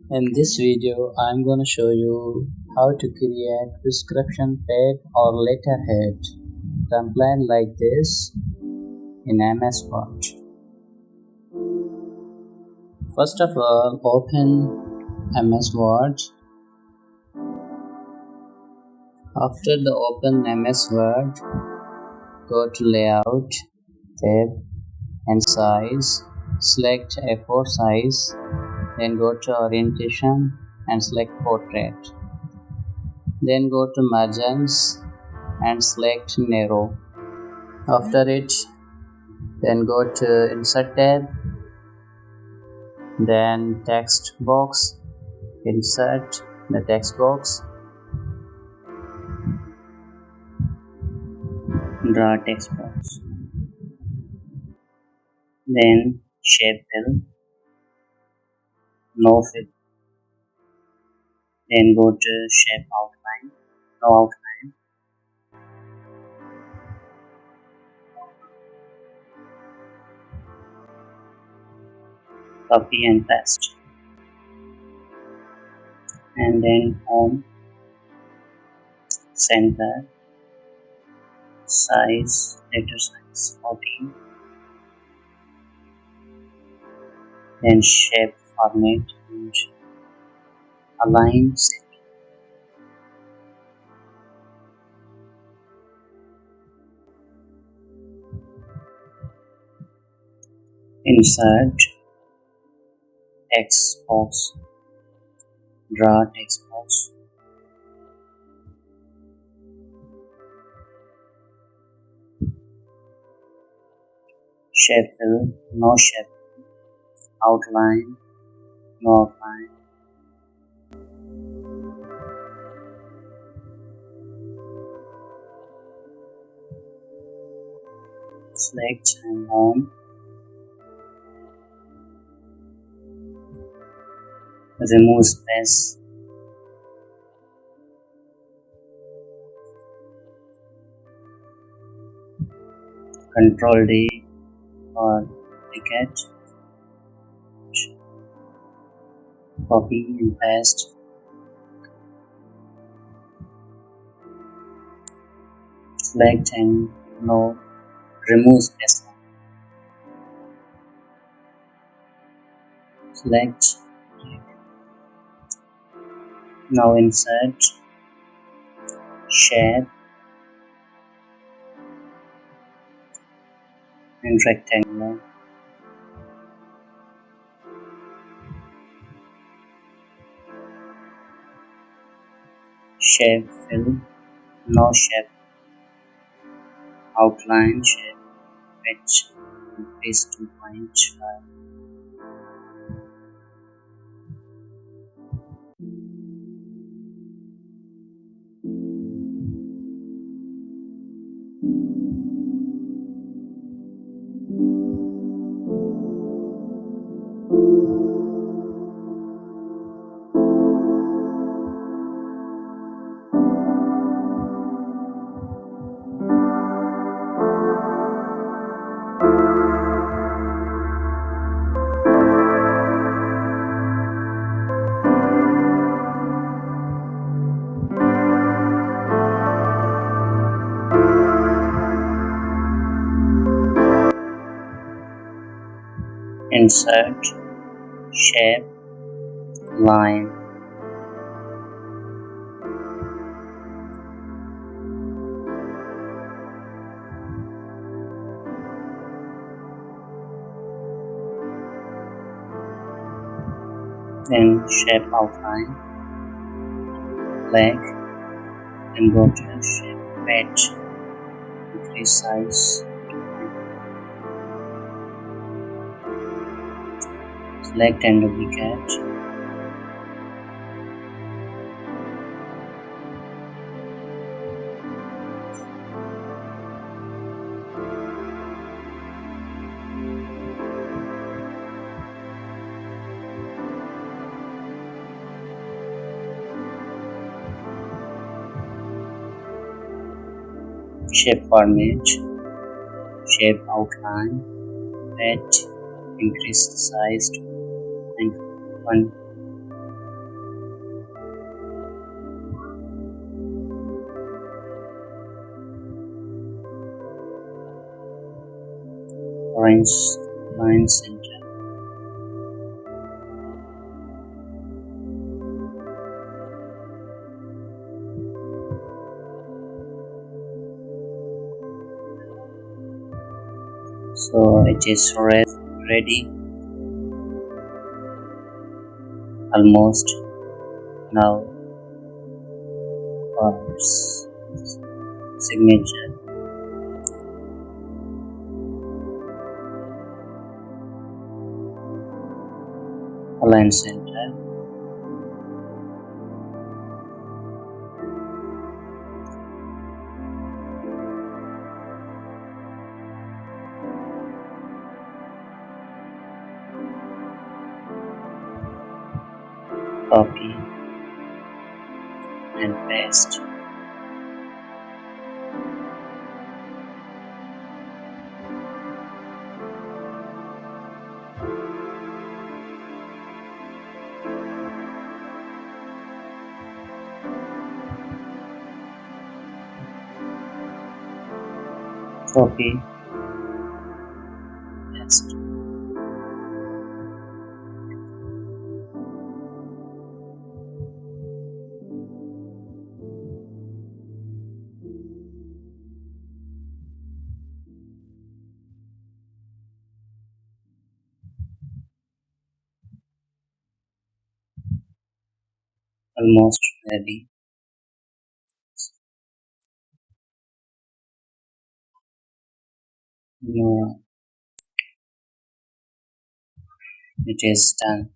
In this video, I'm going to show you how to create prescription pad or letterhead template like this in MS Word. First of all, open MS Word. After the open MS Word, go to Layout, Tab and Size. Select A4 size. Then go to Orientation and select Portrait. Then go to Margins and select Narrow. After it, then go to Insert tab, then Text box, insert the text box, draw text box, then Shape Fill, No Fill, then go to Shape Outline, No Outline, copy and paste, and then Home, Center, Size, letter size 14, then Shape Format and Align center. Insert text box, draw text box, shape fill, no shape fill, outline, no outline, select and home, remove space, Control D for duplicate, copy and paste, select and no, remove space, select, now insert, shape and rectangular, shape fill, no shape, outline shape, pitch, increase 2.5. Insert, shape, line, then shape outline, leg, then go to shape patch, increase size, select and duplicate, shape format, shape outline, patch, increase the size to 1 line center, so it is ready almost now for signature. Align center, copy and paste. Copy, paste. Almost ready. No, it is done.